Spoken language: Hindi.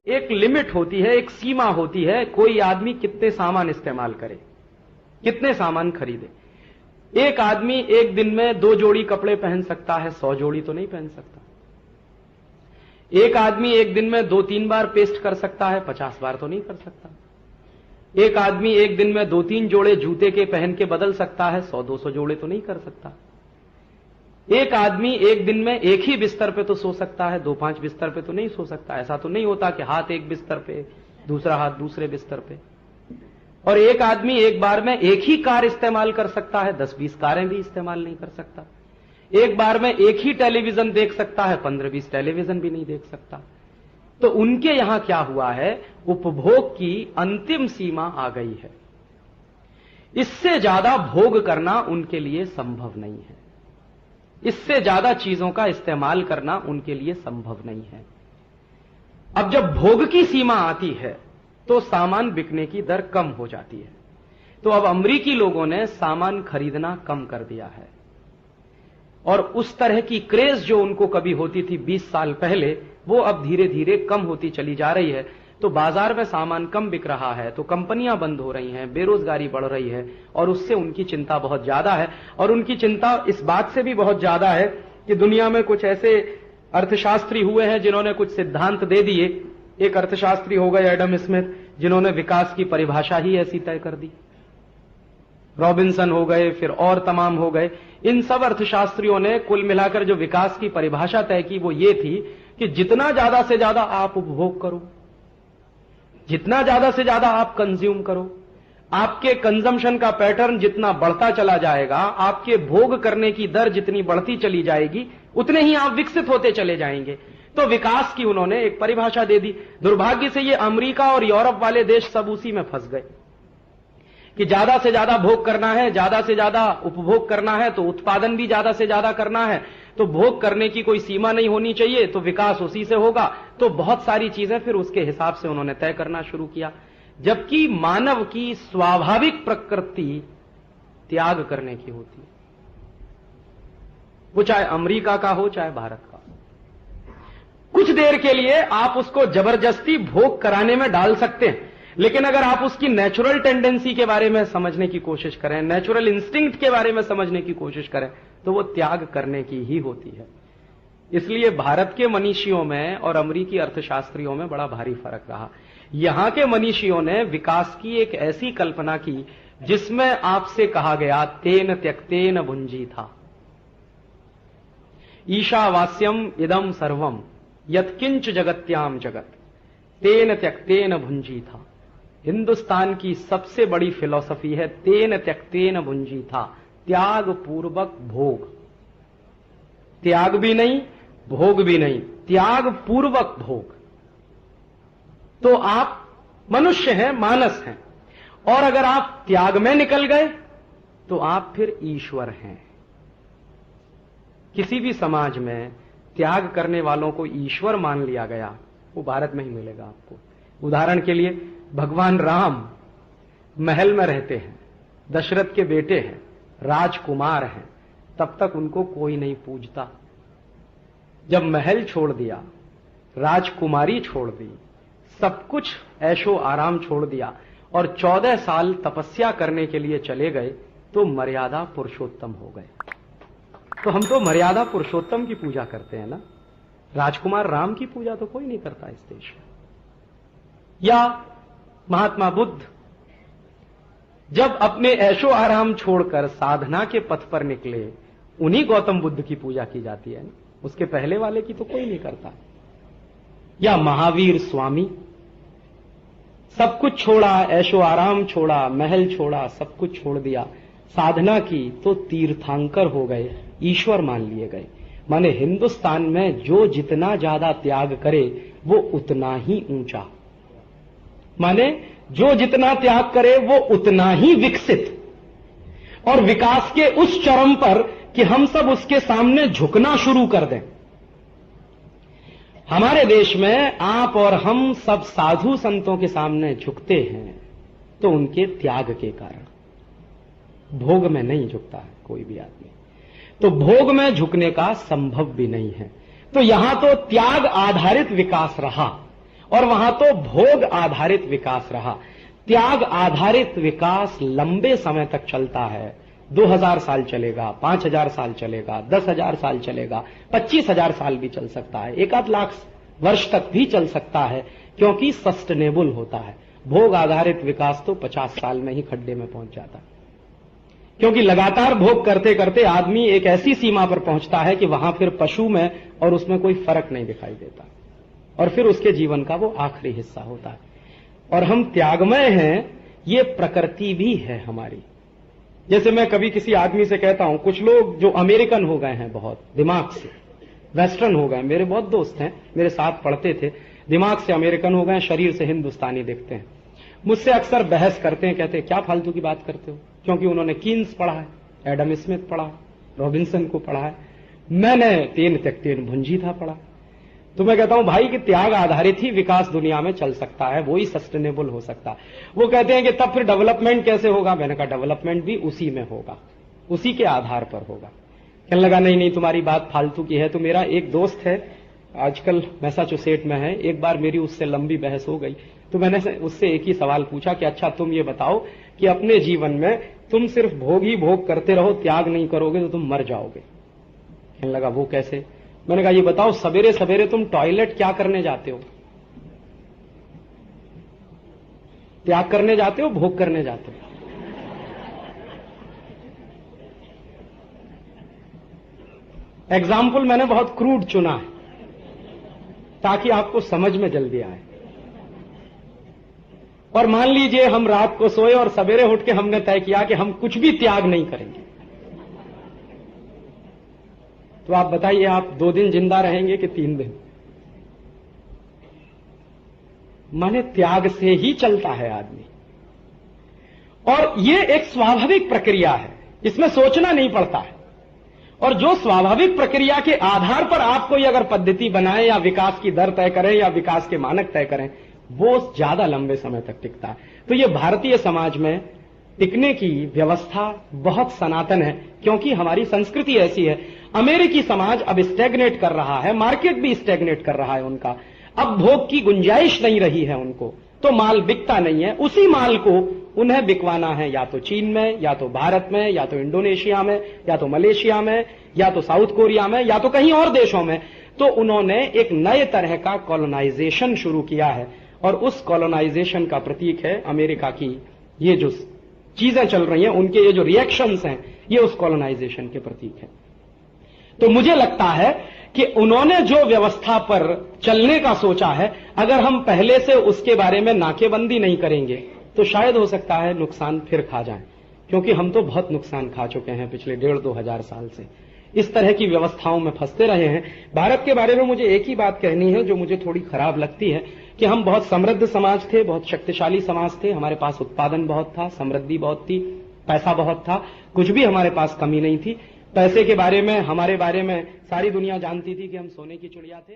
एक लिमिट होती है, एक सीमा होती है, कोई आदमी कितने सामान इस्तेमाल करे, कितने सामान खरीदे। एक आदमी एक दिन में 2 जोड़ी कपड़े पहन सकता है, 100 जोड़ी तो नहीं पहन सकता। एक आदमी एक दिन में 2-3 बार पेस्ट कर सकता है, 50 बार तो नहीं कर सकता। एक आदमी एक दिन में 2-3 जोड़े जूते के पहन के बदल सकता है, 100-200 जोड़े तो नहीं कर सकता। एक आदमी एक दिन में एक ही बिस्तर पे तो सो सकता है, 2-5 बिस्तर पे तो नहीं सो सकता। ऐसा तो नहीं होता कि हाथ एक बिस्तर पे, दूसरा हाथ दूसरे बिस्तर पे। और एक आदमी एक बार में एक ही कार इस्तेमाल कर सकता है, 10-20 कारें भी इस्तेमाल नहीं कर सकता। एक बार में एक ही टेलीविजन देख सकता है, 15-20 टेलीविजन भी नहीं देख सकता। तो उनके यहां क्या हुआ है, उपभोग की अंतिम सीमा आ गई है। इससे ज्यादा भोग करना उनके लिए संभव नहीं है, इससे ज्यादा चीजों का इस्तेमाल करना उनके लिए संभव नहीं है। अब जब भोग की सीमा आती है तो सामान बिकने की दर कम हो जाती है। तो अब अमरीकी लोगों ने सामान खरीदना कम कर दिया है, और उस तरह की क्रेज जो उनको कभी होती थी 20 साल पहले, वो अब धीरे धीरे कम होती चली जा रही है। तो बाजार में सामान कम बिक रहा है, तो कंपनियां बंद हो रही हैं, बेरोजगारी बढ़ रही है, और उससे उनकी चिंता बहुत ज्यादा है। और उनकी चिंता इस बात से भी बहुत ज्यादा है कि दुनिया में कुछ ऐसे अर्थशास्त्री हुए हैं जिन्होंने कुछ सिद्धांत दे दिए। एक अर्थशास्त्री हो गए एडम स्मिथ, जिन्होंने विकास की परिभाषा ही ऐसी तय कर दी। रॉबिन्सन हो गए, फिर और तमाम हो गए। इन सब अर्थशास्त्रियों ने कुल मिलाकर जो विकास की परिभाषा तय की वो ये थी कि जितना ज्यादा से ज्यादा आप उपभोग करो, जितना ज्यादा से ज्यादा आप कंज्यूम करो, आपके कंजम्पशन का पैटर्न जितना बढ़ता चला जाएगा, आपके भोग करने की दर जितनी बढ़ती चली जाएगी, उतने ही आप विकसित होते चले जाएंगे। तो विकास की उन्होंने एक परिभाषा दे दी। दुर्भाग्य से ये अमेरिका और यूरोप वाले देश सब उसी में फंस गए कि ज्यादा से ज्यादा भोग करना है, ज्यादा से ज्यादा उपभोग करना है, तो उत्पादन भी ज्यादा से ज्यादा करना है, तो भोग करने की कोई सीमा नहीं होनी चाहिए, तो विकास उसी से होगा। तो बहुत सारी चीजें फिर उसके हिसाब से उन्होंने तय करना शुरू किया, जबकि मानव की स्वाभाविक प्रकृति त्याग करने की होती है, वो चाहे अमेरिका का हो चाहे भारत का। कुछ देर के लिए आप उसको जबरदस्ती भोग कराने में डाल सकते हैं, लेकिन अगर आप उसकी नेचुरल टेंडेंसी के बारे में समझने की कोशिश करें, नेचुरल इंस्टिंक्ट के बारे में समझने की कोशिश करें, तो वो त्याग करने की ही होती है। इसलिए भारत के मनीषियों में और अमेरिकी अर्थशास्त्रियों में बड़ा भारी फर्क रहा। यहां के मनीषियों ने विकास की एक ऐसी कल्पना की जिसमें आपसे कहा गया तेन त्यक्तेन भुंजी था, ईशावास्यम इदम सर्वम यत्किंच जगत्याम जगत तेन त्यक्तेन भुंजी था। हिंदुस्तान की सबसे बड़ी फिलॉसफी है तेन त्यक्तेन भुंजी था, त्याग पूर्वक भोग। त्याग भी नहीं, भोग भी नहीं, त्याग पूर्वक भोग। तो आप मनुष्य हैं, मानस हैं, और अगर आप त्याग में निकल गए तो आप फिर ईश्वर हैं। किसी भी समाज में त्याग करने वालों को ईश्वर मान लिया गया, वो भारत में ही मिलेगा आपको। उदाहरण के लिए भगवान राम महल में रहते हैं, दशरथ के बेटे हैं, राजकुमार हैं, तब तक उनको कोई नहीं पूजता। जब महल छोड़ दिया, राजकुमारी छोड़ दी, सब कुछ ऐशो आराम छोड़ दिया और 14 साल तपस्या करने के लिए चले गए, तो मर्यादा पुरुषोत्तम हो गए। तो हम तो मर्यादा पुरुषोत्तम की पूजा करते हैं ना, राजकुमार राम की पूजा तो कोई नहीं करता इस देश में। या महात्मा बुद्ध जब अपने ऐशो आराम छोड़कर साधना के पथ पर निकले, उन्हीं गौतम बुद्ध की पूजा की जाती है ना, उसके पहले वाले की तो कोई नहीं करता। या महावीर स्वामी सब कुछ छोड़ा, ऐशो आराम छोड़ा, महल छोड़ा, सब कुछ छोड़ दिया, साधना की, तो तीर्थंकर हो गए, ईश्वर मान लिए गए। माने हिंदुस्तान में जो जितना ज्यादा त्याग करे वो उतना ही ऊंचा, माने जो जितना त्याग करे वो उतना ही विकसित और विकास के उस चरम पर कि हम सब उसके सामने झुकना शुरू कर दें। हमारे देश में आप और हम सब साधु संतों के सामने झुकते हैं तो उनके त्याग के कारण। भोग में नहीं झुकता है कोई भी आदमी, तो भोग में झुकने का संभव भी नहीं है। तो यहां तो त्याग आधारित विकास रहा और वहां तो भोग आधारित विकास रहा। त्याग आधारित विकास लंबे समय तक चलता है। 2000 साल चलेगा, 5000 साल चलेगा, 10,000 साल चलेगा, 25,000 साल भी चल सकता है, 1 लाख वर्ष तक भी चल सकता है, क्योंकि सस्टेनेबल होता है। भोग आधारित विकास तो 50 साल में ही खड्डे में पहुंच जाता है, क्योंकि लगातार भोग करते करते आदमी एक ऐसी सीमा पर पहुंचता है कि वहां फिर पशु में और उसमें कोई फर्क नहीं दिखाई देता, और फिर उसके जीवन का वो आखिरी हिस्सा होता है। और हम त्यागमय हैं, ये प्रकृति भी है हमारी। जैसे मैं कभी किसी आदमी से कहता हूं, कुछ लोग जो अमेरिकन हो गए हैं, बहुत दिमाग से वेस्टर्न हो गए, मेरे बहुत दोस्त हैं, मेरे साथ पढ़ते थे, दिमाग से अमेरिकन हो गए, शरीर से हिंदुस्तानी दिखते हैं, मुझसे अक्सर बहस करते हैं, कहते हैं क्या फालतू की बात करते हो, क्योंकि उन्होंने कीन्स पढ़ा है, एडम स्मिथ पढ़ा है, रॉबिन्सन को पढ़ा है, मैंने तेन तक तेन भुंजी था पढ़ा। तो मैं कहता हूं भाई कि त्याग आधारित ही विकास दुनिया में चल सकता है, वो ही सस्टेनेबल हो सकता है। वो कहते हैं कि तब फिर डेवलपमेंट कैसे होगा? मैंने कहा डेवलपमेंट भी उसी में होगा, उसी के आधार पर होगा। कहने लगा नहीं नहीं तुम्हारी बात फालतू की है। तो मेरा एक दोस्त है, आजकल मैसाचुसेट में है, एक बार मेरी उससे लंबी बहस हो गई, तो मैंने उससे एक ही सवाल पूछा कि अच्छा तुम ये बताओ कि अपने जीवन में तुम सिर्फ भोग ही भोग करते रहो, त्याग नहीं करोगे तो तुम मर जाओगे। कहने लगा वो कैसे? मैंने कहा ये बताओ सवेरे सवेरे तुम टॉयलेट क्या करने जाते हो? त्याग करने जाते हो, भोग करने जाते हो? एग्जाम्पल मैंने बहुत क्रूड चुना है ताकि आपको समझ में जल्दी आए। और मान लीजिए हम रात को सोए और सवेरे उठ के हमने तय किया कि हम कुछ भी त्याग नहीं करेंगे, तो आप बताइए आप 2 दिन जिंदा रहेंगे कि 3 दिन? माने त्याग से ही चलता है आदमी, और ये एक स्वाभाविक प्रक्रिया है, इसमें सोचना नहीं पड़ता है। और जो स्वाभाविक प्रक्रिया के आधार पर आप कोई अगर पद्धति बनाए या विकास की दर तय करें या विकास के मानक तय करें, वो ज्यादा लंबे समय तक टिकता है। तो ये भारतीय समाज में टिकने की व्यवस्था बहुत सनातन है, क्योंकि हमारी संस्कृति ऐसी है। अमेरिकी समाज अब स्टैग्नेट कर रहा है, मार्केट भी स्टैग्नेट कर रहा है उनका, अब भोग की गुंजाइश नहीं रही है उनको, तो माल बिकता नहीं है। उसी माल को उन्हें बिकवाना है या तो चीन में, या तो भारत में, या तो इंडोनेशिया में, या तो मलेशिया में, या तो साउथ कोरिया में, या तो कहीं और देशों में। तो उन्होंने एक नए तरह का कॉलोनाइजेशन शुरू किया है, और उस कॉलोनाइजेशन का प्रतीक है अमेरिका की ये जो चीजें चल रही हैं, उनके ये जो रिएक्शंस हैं, ये उस कॉलोनाइजेशन के प्रतीक है। तो मुझे लगता है कि उन्होंने जो व्यवस्था पर चलने का सोचा है, अगर हम पहले से उसके बारे में नाकेबंदी नहीं करेंगे तो शायद हो सकता है नुकसान फिर खा जाएं, क्योंकि हम तो बहुत नुकसान खा चुके हैं पिछले 1,500-2 हजार साल से, इस तरह की व्यवस्थाओं में फंसते रहे हैं। भारत के बारे में मुझे एक ही बात कहनी है जो मुझे थोड़ी खराब लगती है, कि हम बहुत समृद्ध समाज थे, बहुत शक्तिशाली समाज थे, हमारे पास उत्पादन बहुत था, समृद्धि बहुत थी, पैसा बहुत था, कुछ भी हमारे पास कमी नहीं थी। पैसे के बारे में, हमारे बारे में सारी दुनिया जानती थी कि हम सोने की चिड़िया थे।